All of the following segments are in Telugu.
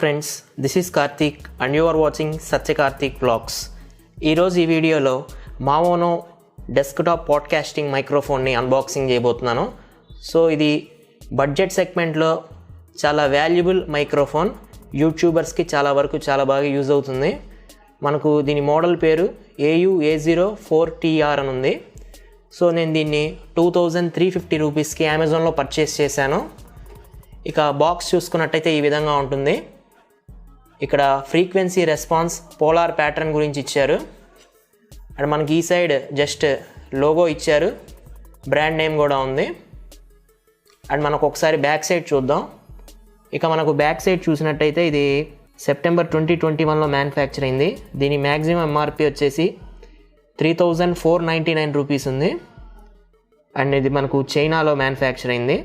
friends, this is Karthik and you are watching Satya Karthik vlogs. ఈ వీడియోలో Maono డెస్క్టాప్ పాడ్కాస్టింగ్ మైక్రోఫోన్ని అన్బాక్సింగ్ చేయబోతున్నాను. సో ఇది బడ్జెట్ సెగ్మెంట్లో చాలా వాల్యుబుల్ మైక్రోఫోన్, యూట్యూబర్స్కి చాలా బాగా యూజ్ అవుతుంది. మనకు దీని మోడల్ పేరు AU-A04TR అని ఉంది. సో నేను దీన్ని 2350 రూపీస్కి అమెజాన్లో పర్చేస్ చేశాను. ఇక బాక్స్ చూసుకున్నట్టయితే ఈ విధంగా ఉంటుంది. ఇక్కడ ఫ్రీక్వెన్సీ రెస్పాన్స్, పోలార్ ప్యాటర్న్ గురించి ఇచ్చారు. అండ్ మనకి ఈ సైడ్ జస్ట్ లోగో ఇచ్చారు, బ్రాండ్ నేమ్ కూడా ఉంది. అండ్ మనకు ఒకసారి బ్యాక్ సైడ్ చూద్దాం. ఇక మనకు బ్యాక్ సైడ్ చూసినట్టయితే ఇది సెప్టెంబర్ 2021లో మ్యానుఫ్యాక్చర్ అయింది. దీని మ్యాక్సిమం ఎంఆర్పి వచ్చేసి 3499 రూపీస్ ఉంది. అండ్ ఇది మనకు చైనాలో మ్యానుఫ్యాక్చర్ అయింది.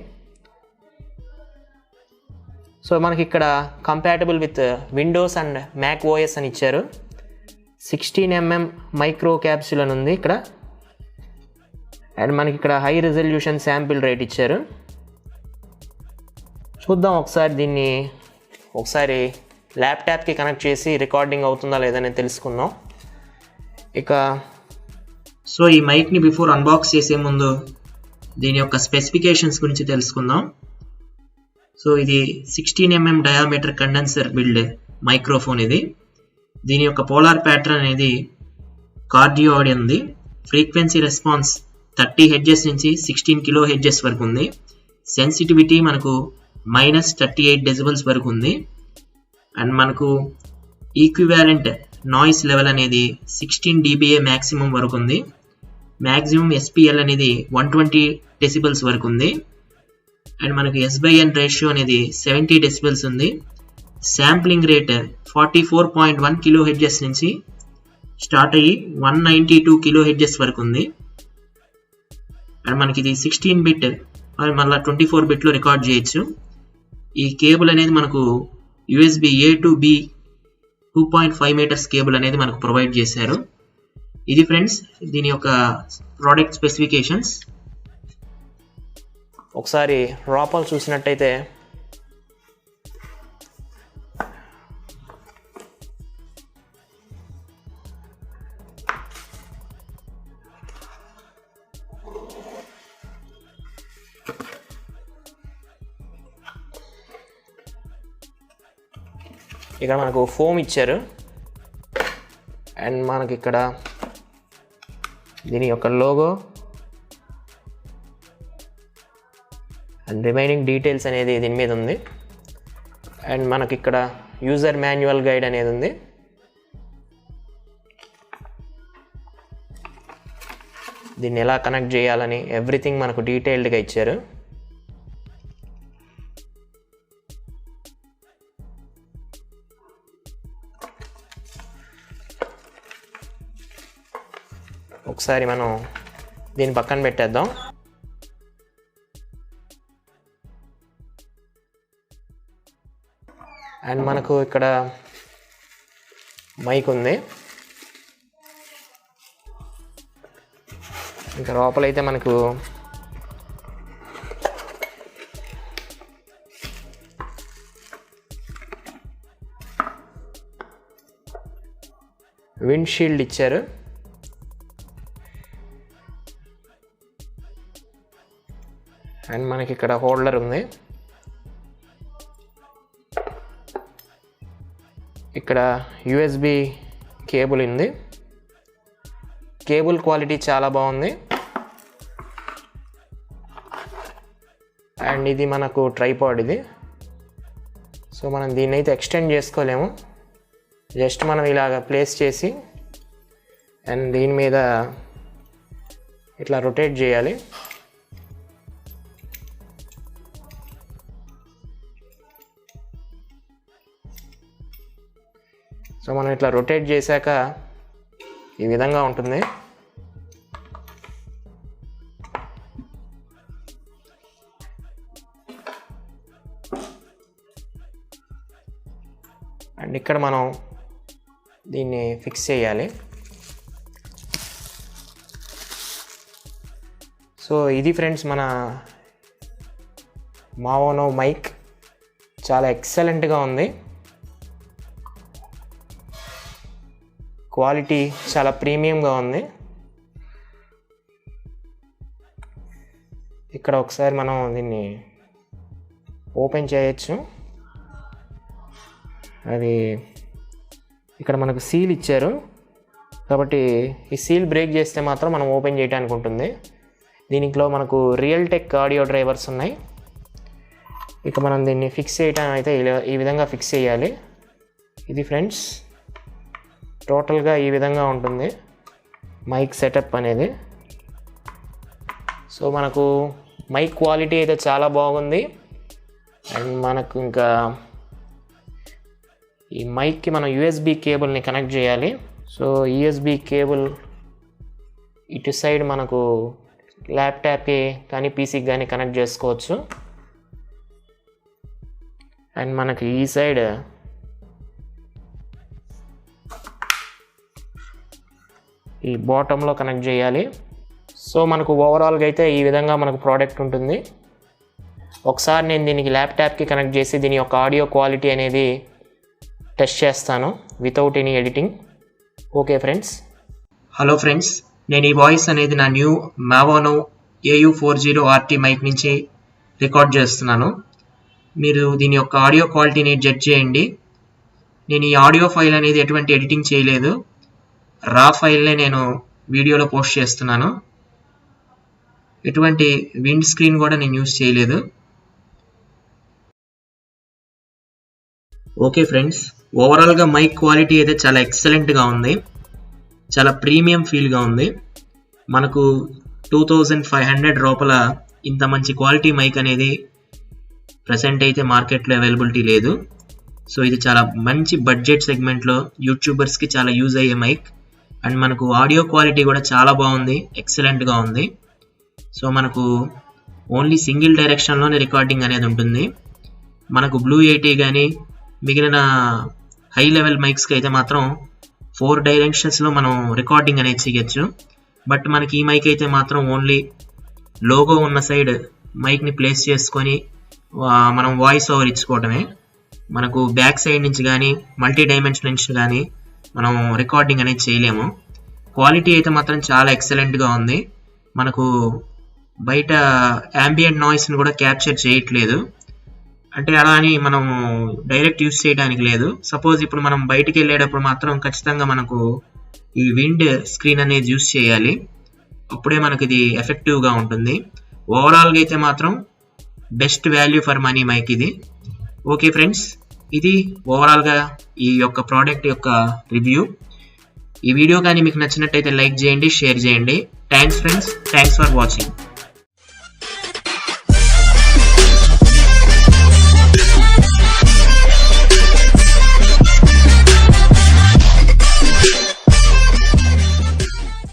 సో మనకి ఇక్కడ compatible with Windows and Mac OS అని ఇచ్చారు. 16mm మైక్రో క్యాప్సూల్ అని ఉంది ఇక్కడ. అండ్ మనకి ఇక్కడ హై రిజల్యూషన్ శాంపిల్ రేట్ ఇచ్చారు. చూద్దాం దీన్ని ఒకసారి ల్యాప్టాప్కి కనెక్ట్ చేసి రికార్డింగ్ అవుతుందా లేదని తెలుసుకుందాం. సో ఈ మైక్ని బిఫోర్ అన్బాక్స్ చేసే ముందు దీని యొక్క స్పెసిఫికేషన్స్ గురించి తెలుసుకుందాం. సో ఇది 16mm diameter condenser build microphone. ఇది దీని యొక్క పోలార్ ప్యాటర్న్ అనేది కార్డియోయిడ్ ఉంది. ఫ్రీక్వెన్సీ రెస్పాన్స్ 30 Hz నుంచి 16 kHz వరకు ఉంది. సెన్సిటివిటీ మనకు -38 dB వరకు ఉంది. అండ్ మనకు ఈక్వివాలెంట్ నాయిస్ లెవెల్ అనేది 16 dBA మ్యాక్సిమం వరకు ఉంది. మ్యాక్సిమం SPL అనేది 120 decibels వరకు ఉంది. అండ్ మనకి S/N రేషియో అనేది 70 decibels ఉంది. శాంప్లింగ్ రేట్ 44.1 kHz నుంచి స్టార్ట్ అయ్యి 192 kHz వరకు ఉంది. అండ్ మనకి ఇది 16 bit మళ్ళీ 24 bitలో రికార్డ్ చేయొచ్చు. ఈ కేబుల్ అనేది మనకు USB A to B 2.5 meters cable అనేది మనకు ప్రొవైడ్ చేశారు. ఇది ఫ్రెండ్స్ దీని యొక్క ప్రోడక్ట్ స్పెసిఫికేషన్స్. ఒకసారి రాపల్ చూసినట్టయితే ఇక్కడ మనకు ఫోమ్ ఇచ్చారు. అండ్ మనకి ఇక్కడ దీని యొక్క లోగో అండ్ రిమైనింగ్ డీటెయిల్స్ అనేది దీని మీద ఉంది. అండ్ మనకి ఇక్కడ యూజర్ మాన్యువల్ గైడ్ అనేది ఉంది. దీన్ని ఎలా కనెక్ట్ చేయాలని ఎవ్రీథింగ్ మనకు డీటెయిల్డ్గా ఇచ్చారు. ఒకసారి మనం దీన్ని పక్కన పెట్టేద్దాం. అండ్ మనకు ఇక్కడ మైక్ ఉంది. ఇంకా లోపలైతే మనకు విండ్ షీల్డ్ ఇచ్చారు. అండ్ మనకి ఇక్కడ హోల్డర్ ఉంది. ఇక్కడ USB కేబుల్ ఉంది. కేబుల్ క్వాలిటీ చాలా బాగుంది. అండ్ ఇది మనకు ట్రైపాడ్ ఇది. సో మనం దీన్ని అయితే ఎక్స్టెండ్ చేసుకోలేము. జస్ట్ మనం ఇలాగ ప్లేస్ చేసి అండ్ దీని మీద ఇట్లా రొటేట్ చేయాలి. సో మనం ఇట్లా రొటేట్ చేశాక ఈ విధంగా ఉంటుంది. అండ్ ఇక్కడ మనం దీన్ని ఫిక్స్ చేయాలి. సో ఇది ఫ్రెండ్స్ మన మావోనో మైక్. చాలా ఎక్సలెంట్గా ఉంది. క్వాలిటీ చాలా ప్రీమియంగా ఉంది. ఇక్కడ ఒకసారి మనం దీన్ని ఓపెన్ చేయొచ్చు. అది ఇక్కడ మనకు సీల్ ఇచ్చారు కాబట్టి ఈ సీల్ బ్రేక్ చేస్తే మాత్రం మనం ఓపెన్ చేయడానికి ఉంటుంది. దీనిలో మనకు రియల్ టెక్ ఆడియో డ్రైవర్స్ ఉన్నాయి. ఇక మనం దీన్ని ఫిక్స్ చేయడం అయితే ఈ విధంగా ఫిక్స్ చేయాలి. ఇది ఫ్రెండ్స్ టోటల్గా ఈ విధంగా ఉంటుంది మైక్ సెటప్ అనేది. సో మనకు మైక్ క్వాలిటీ అయితే చాలా బాగుంది. అండ్ మనకు ఇంకా ఈ మైక్కి మనం యూఎస్బి కేబుల్ని కనెక్ట్ చేయాలి. సో యూఎస్బి కేబుల్ ఇటు సైడ్ మనకు ల్యాప్టాప్కి కానీ పీసీకి కానీ కనెక్ట్ చేసుకోవచ్చు. అండ్ మనకి ఈ సైడ్ ఈ బాటంలో కనెక్ట్ చేయాలి. సో మనకు ఓవరాల్గా అయితే ఈ విధంగా మనకు ప్రోడక్ట్ ఉంటుంది. ఒకసారి నేను దీనికి ల్యాప్టాప్కి కనెక్ట్ చేసి దీని యొక్క ఆడియో క్వాలిటీ అనేది టెస్ట్ చేస్తాను without any editing. Okay friends. Hello friends, నేను ఈ వాయిస్ అనేది నా న్యూ Maono AU-A04TR మైక్ నుంచి రికార్డ్ చేస్తున్నాను. మీరు దీని యొక్క ఆడియో క్వాలిటీని జడ్జ్ చేయండి. నేను ఈ ఆడియో ఫైల్ అనేది ఎటువంటి ఎడిటింగ్ చేయలేదు, రా ఫైల్నే నేను వీడియోలో పోస్ట్ చేస్తున్నాను. ఎటువంటి విండ్ స్క్రీన్ కూడా నేను యూజ్ చేయలేదు. ఓకే ఫ్రెండ్స్, ఓవరాల్గా మైక్ క్వాలిటీ అయితే చాలా ఎక్సలెంట్గా ఉంది, చాలా ప్రీమియం ఫీల్గా ఉంది. మనకు 2500 రూపాయల ఇంత మంచి క్వాలిటీ మైక్ అనేది ప్రజెంట్ అయితే మార్కెట్లో అవైలబిలిటీ లేదు. సో ఇది చాలా మంచి బడ్జెట్ సెగ్మెంట్లో యూట్యూబర్స్కి చాలా యూజ్ అయ్యే మైక్. అండ్ మనకు ఆడియో క్వాలిటీ కూడా చాలా బాగుంది, ఎక్సలెంట్గా ఉంది. సో మనకు ఓన్లీ సింగిల్ డైరెక్షన్లోనే రికార్డింగ్ అనేది ఉంటుంది. మనకు బ్లూ 80 కానీ మిగిలిన హై లెవెల్ మైక్స్కి అయితే మాత్రం 4 డైరెక్షన్స్లో మనం రికార్డింగ్ అనేది చేయొచ్చు. బట్ మనకి ఈ మైక్ అయితే మాత్రం ఓన్లీ లోగో ఉన్న సైడ్ మైక్ని ప్లేస్ చేసుకొని మనం వాయిస్ ఓవర్ ఇచ్చుకోవటమే. మనకు బ్యాక్ సైడ్ నుంచి కానీ మల్టీ డైమెన్షన్ నుంచి కానీ మనం రికార్డింగ్ అనేది చేయలేము. క్వాలిటీ అయితే మాత్రం చాలా ఎక్సలెంట్గా ఉంది. మనకు బయట యాంబియంట్ నాయిస్ని కూడా క్యాప్చర్ చేయట్లేదు. అంటే అలా అని మనం డైరెక్ట్ యూస్ చేయడానికి లేదు. సపోజ్ ఇప్పుడు మనం బయటికి వెళ్ళేటప్పుడు మాత్రం ఖచ్చితంగా మనకు ఈ విండ్ స్క్రీన్ అనేది యూస్ చేయాలి, అప్పుడే మనకు ఇది ఎఫెక్టివ్గా ఉంటుంది. ఓవరాల్గా అయితే మాత్రం best value for money mic ఇది. ఓకే ఫ్రెండ్స్, ఇది ఓవరాల్గా ఈ యొక్క ప్రోడక్ట్ యొక్క రివ్యూ. ఈ వీడియో కానీ మీకు నచ్చినట్టయితే లైక్ చేయండి, షేర్ చేయండి. Thanks friends, thanks for watching.